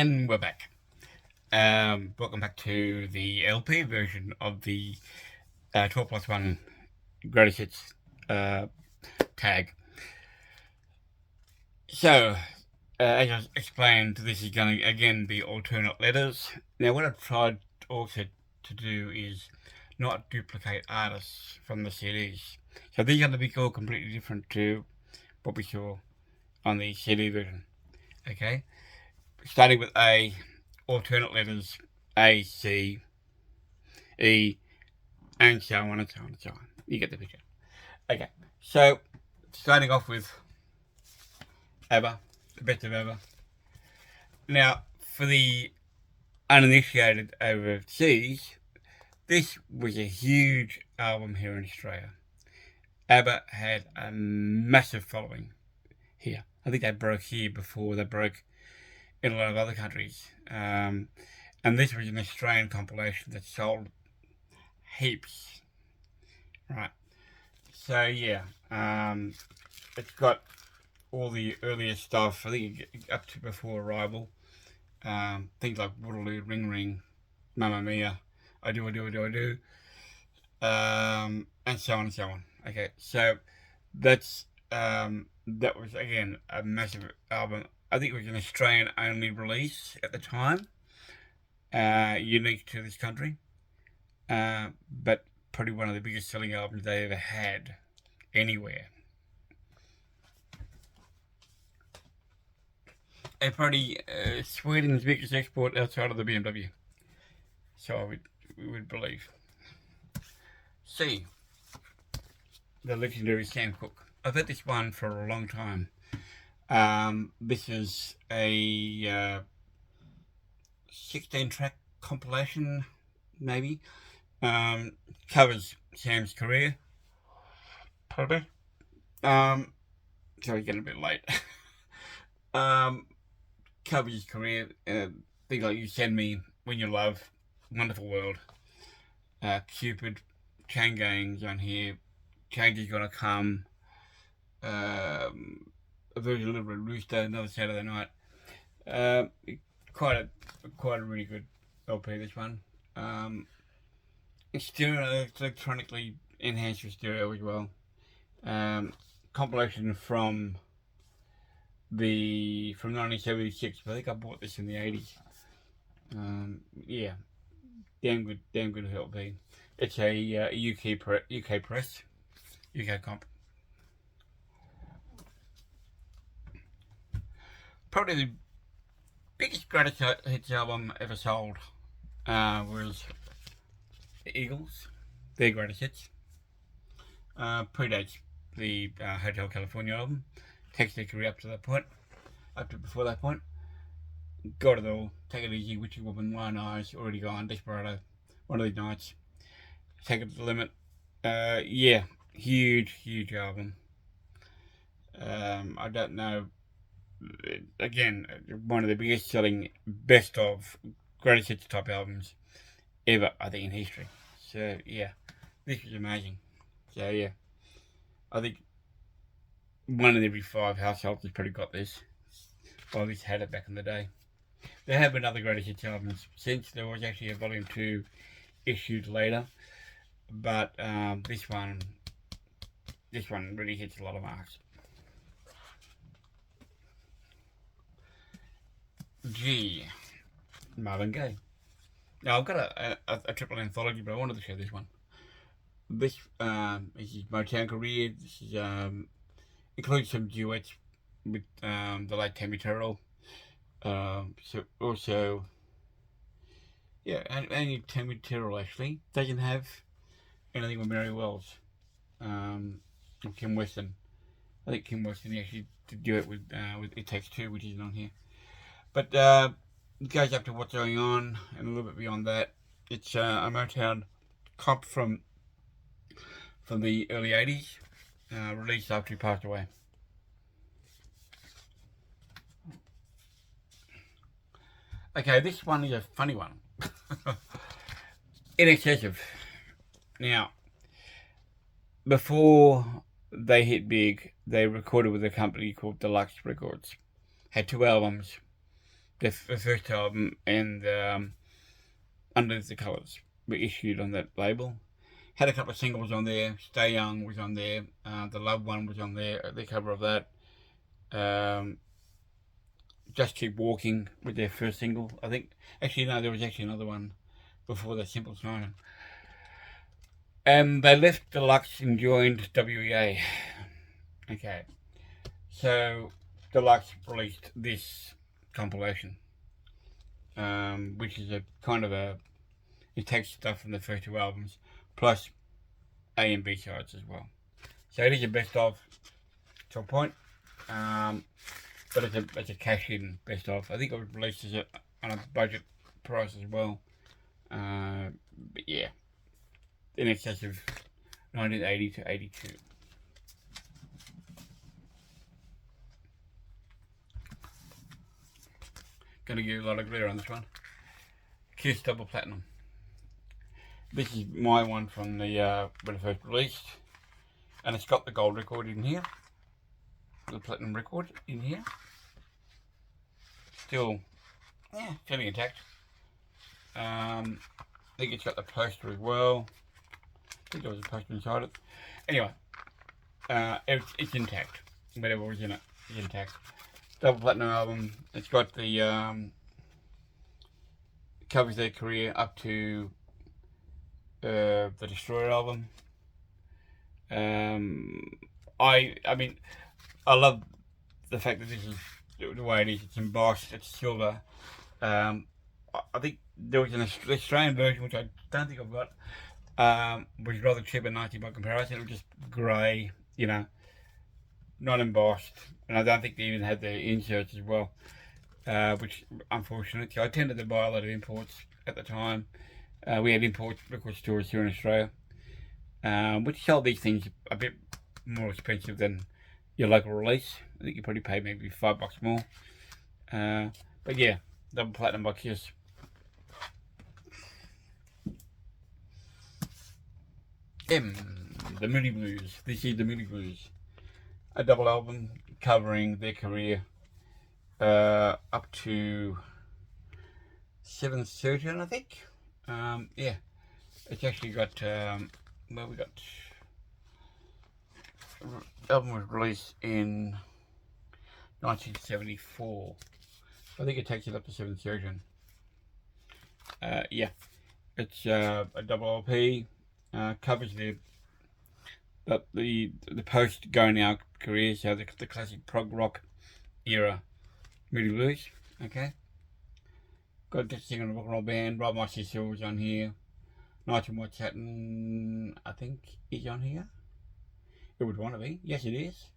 And we're back. Welcome back to the LP version of the 12 plus 1 greatest hits tag. So, as I explained, this is going to again be alternate letters. Now, what I've tried also to do is not duplicate artists from the CDs. So these are going to be all completely different to what we saw on the CD version. Okay, starting with A, alternate letters A, C, E, and so on and so on and so on. You get the picture. Okay, so starting off with ABBA, the best of ABBA. Now, for the uninitiated overseas, this was a huge album here in Australia. ABBA had a massive following here. I think they broke here before they broke in a lot of other countries. And this was an Australian compilation that sold heaps. Right. So yeah, it's got all the earlier stuff. I think up to before Arrival. Things like Waterloo, Ring Ring, Mamma Mia, I Do, I Do, I Do, I Do, and so on and so on. Okay, so that's that was again a massive album. I think it was an Australian only release at the time, unique to this country, but probably one of the biggest selling albums they ever had anywhere. And probably Sweden's biggest export outside of the BMW. So we would believe. C, the legendary Sam Cooke. I've had this one for a long time. This is a 16-track compilation, maybe. Covers Sam's career. Probably. Sorry, getting a bit late. Covers his career. Things like You Send Me, When You Love, Wonderful World, Cupid, Chain Gangs on here, Change Is Gonna Come, a version of Little Red Rooster, Another Saturday Night. Quite a really good LP, this one. It's stereo, it's electronically enhanced with stereo as well. Compilation from 1976, but I think I bought this in the 80s. Yeah, damn good LP. It's a UK press, UK comp. Probably the biggest greatest hits album ever sold was the Eagles, their greatest hits. Predates the Hotel California album. Takes their career up to that point, up to before that point. Got it all. Take It Easy, Witchy Woman, Lion Eyes, Already Gone, Desperado, One of These Nights. Take It to the Limit. Yeah, huge album. I don't know. Again, one of the biggest selling, best of, greatest hits type albums ever, I think, in history. So yeah, this was amazing. So yeah, I think one in every 5 households has probably got this. Or at least had it back in the day. There have been other greatest hits albums since. There was actually a volume 2 issued later, but this one really hits a lot of marks. G, Marvin Gaye. Now I've got a triple anthology, but I wanted to show this one. This is his Motown career. This is includes some duets with the late Tammy Terrell. So also, yeah, and Tammy Terrell actually doesn't have anything with Mary Wells, or Kim Weston. I think Kim Weston actually did duet with It Takes Two, which isn't on here. But it goes up to What's Going On and a little bit beyond that. It's a Motown comp from the early 80s, released after he passed away. Okay, this one is a funny one. In Excessive. Now, before they hit big, they recorded with a company called Deluxe Records. Had 2 albums, the first album, and Underneath the Colours were issued on that label. Had a couple of singles on there. Stay Young was on there. The Love One was on there. The cover of that. Just Keep Walking with their first single. I think. Actually, no, there was actually another one before the Simple Simon. And they left Deluxe and joined WEA. Okay. So Deluxe released this compilation, which is a kind of a, it takes stuff from the first two albums plus A and B sides as well. So it is a best of to a point, but it's a cash in best of. I think it was released as on a budget price as well. But yeah, in excess of 1980 to 82. Gonna give you a lot of glitter on this one. Kiss Double Platinum. This is my one from the when it first released, and it's got the gold record in here, the platinum record in here. Still, yeah, fairly intact. I think it's got the poster as well. I think there was a poster inside it. Anyway, it's intact. Whatever was in it is intact. Double platinum album. It's got the covers their career up to the Destroyer album. I mean, I love the fact that this is the way it is. It's embossed. It's silver. I think there was an Australian version which I don't think I've got, which was rather cheap and $90 by comparison. It was just grey, you know, not embossed, and I don't think they even had the inserts as well, which unfortunately I tended to buy a lot of imports at the time. We had import record stores here in Australia, which sold these things a bit more expensive than your local release. I think you probably pay maybe $5 more. But yeah, double platinum by Kiss. The Moody Blues. This is the Moody Blues, a double album covering their career up to 7/13, I think. Yeah, it's actually got well, we got the album was released in 1974. I think it takes it up to 7/13. Yeah, it's a double LP. Covers the post Go Now career, so the classic prog rock era Moody Blues. Okay, got Just Singing a Rock and Roll Band. Ride My Cecil's on here. Night and White Satin, I think, is on here. It would want to be. Yes, it is.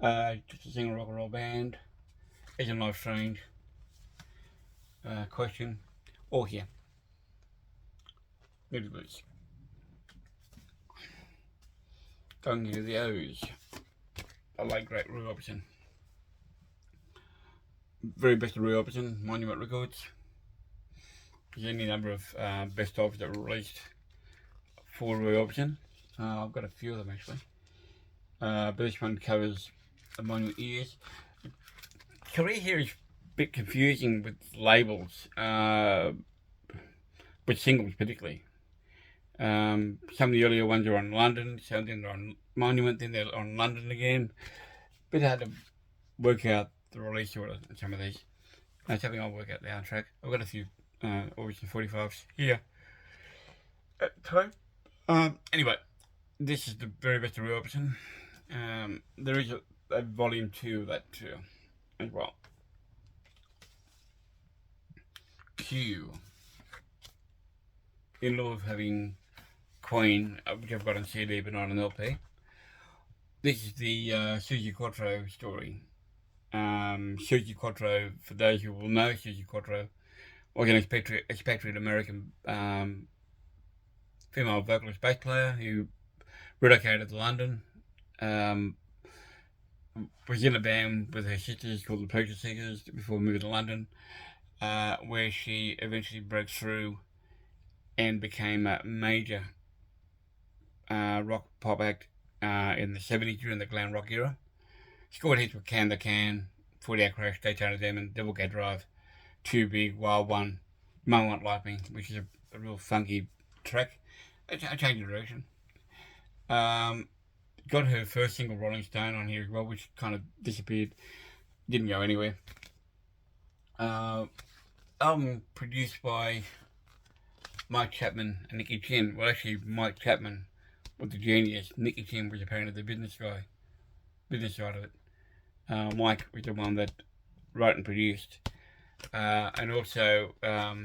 Just Singing a Rock and Roll Band. Isn't Life Strange? Question. All here. Moody Blues. Going into the O's. I like great Roy Orbison. Very best of Roy Orbison, Monument Records. There's any number of best ofs that were released for Roy Orbison. I've got a few of them actually. But this one covers the Monument years. Career here is a bit confusing with labels, with singles particularly. Some of the earlier ones are on London, some of them are on Monument, then they're on London again. Bit hard to work out the release order on some of these. That's something I'll work out down track. I've got a few Origin 45s here at the time. Anyway, this is the very best of Roy Orbison. There is a volume 2 of that too, as well. Q. In lieu of having Queen, which I've got on CD but not on LP. This is the Suzi Quatro story. Suzi Quatro, for those who will know, Suzi Quatro was an expatriate American female vocalist bass player who relocated to London. Was in a band with her sisters called the Pleasure Seekers before moving to London, where she eventually broke through and became a major rock pop act in the 70s during the glam rock era. Scored hits with Can the Can, 40 Hour Crash, Daytona Demon, Double Gate Drive, Too Big, Wild One, Mum Won't Like Me, which is a real funky track. A change of direction. Got her first single, Rolling Stone, on here as well, which kind of disappeared. Didn't go anywhere. Album produced by Mike Chapman and Nicky Chin. Well, actually, Mike Chapman was the genius. Nicky Chin was apparently the business side of it. Mike was the one that wrote and produced. And also,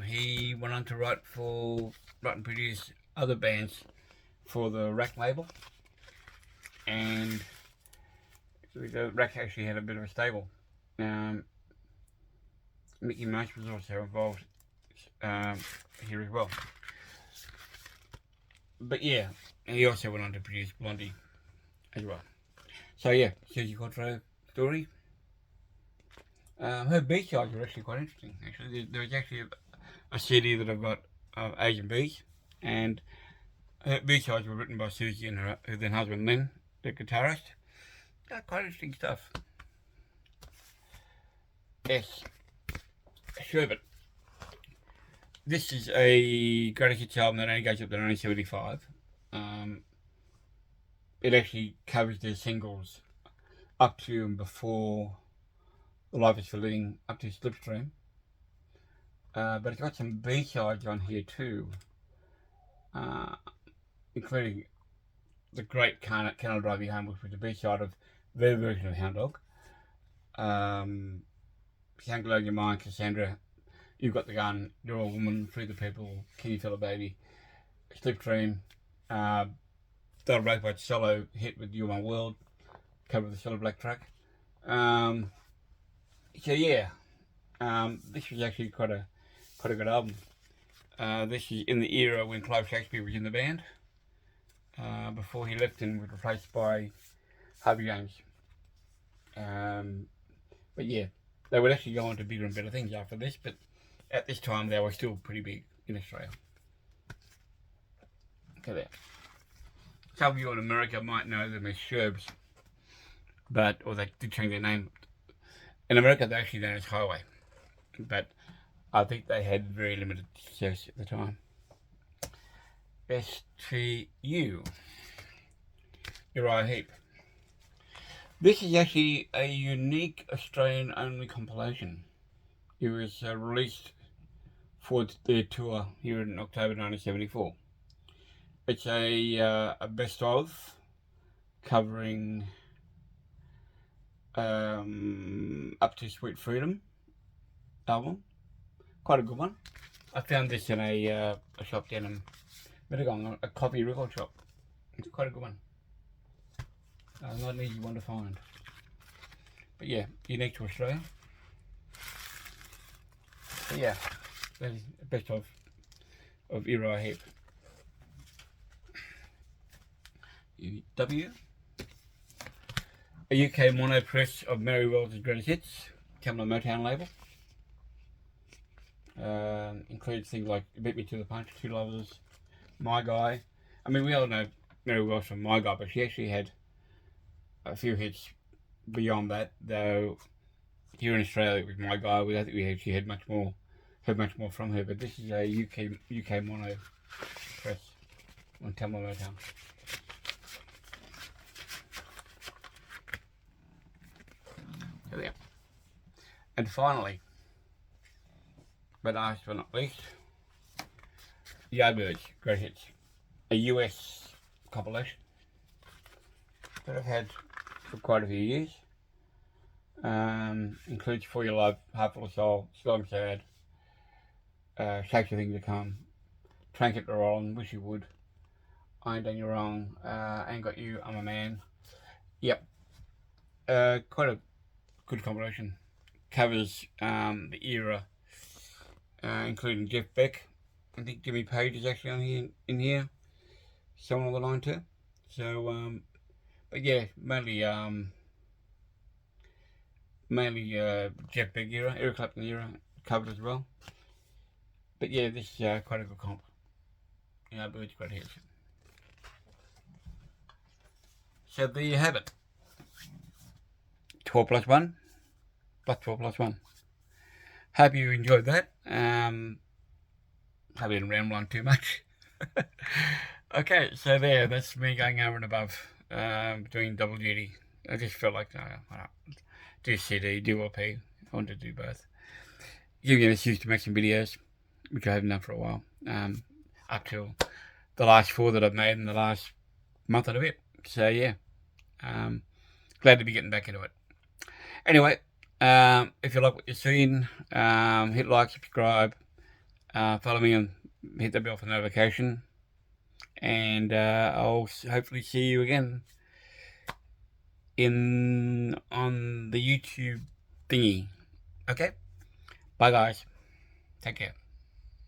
he went on to write and produce other bands for the Rack label. And the Rack actually had a bit of a stable. Mickey Marsh was also involved here as well. But yeah, he also went on to produce Blondie as well. So yeah, Susie Quatro story. Her B-sides are actually quite interesting. Actually, there's actually a CD that I've got of Asian Bees, and her B-sides were written by Susie and her then husband Lynn, the guitarist. Quite interesting stuff. Yes, Sherbet. This is a greatest hits album that only goes up to 1975. It actually covers their singles up to and before The Life is for Living, up to Slipstream. But it's got some B-sides on here too, including the great Can I Drive You Home, which was the B-side of their version of Hound Dog. Can't Blow Your Mind, Cassandra, You've Got the Gun, You're a Woman, Free the People, Can You Feel a Baby, Slipstream, the Ropewood solo hit with You're My World, cover of the Cellar Black track. So yeah, this was actually quite a good album. This is in the era when Clive Shakespeare was in the band, before he left and was replaced by Harvey James. But yeah, they would actually go on to bigger and better things after this, but at this time they were still pretty big in Australia. Okay, there. Some of you in America might know them as Sherbs, or they did change their name. In America, they're actually known as Highway, but I think they had very limited success at the time. STU, Uriah Heep. This is actually a unique Australian-only compilation. It was released for their tour here in October 1974. It's a best of covering Up to Sweet Freedom album. Quite a good one. I found this in a shop down in Mittagong, a copy record shop. It's quite a good one. Not an easy one to find. But yeah, unique to Australia. But yeah, that is the best of Uriah Heep. W. A UK mono press of Mary Wells' greatest hits, Tamla Motown label. Includes things like Beat Me to the Punch, Two Lovers, My Guy. I mean, we all know Mary Wells from My Guy, but she actually had a few hits beyond that, though here in Australia with My Guy, I don't think we actually heard much more from her, but this is a UK mono press on Tamla Motown. So there. And finally, but last but not least, Yardbirds Great Hits, a US compilation that I've had for quite a few years. Includes For Your Love, Heart Full of Soul, Slow and Sad, Shakes Your Thing to Come, Train Kept a Rollin', Wish You Would, I Ain't Done You Wrong, Ain't Got You, I'm a Man. Yep. Quite a good compilation. Covers the era, including Jeff Beck. I think Jimmy Page is actually on here, someone on the line too. So, but yeah, mainly Jeff Beck era, Eric Clapton era covered as well. But yeah, this is quite a good comp. But it's great hits. So there you have it. 12 plus 1 plus 12 plus 1. Hope you enjoyed that. Hope I didn't ramble on too much. Okay, so that's me going over and above, doing double duty. I just felt like, why not do CD, do LP. I wanted to do both. Give me an excuse to make some videos, which I haven't done for a while, up till the last 4 that I've made in the last month and a bit. So yeah, glad to be getting back into it. Anyway, if you like what you've seen, hit like, subscribe, follow me, and hit the bell for notification. And I'll hopefully see you again on the YouTube thingy. Okay, bye guys. Take care.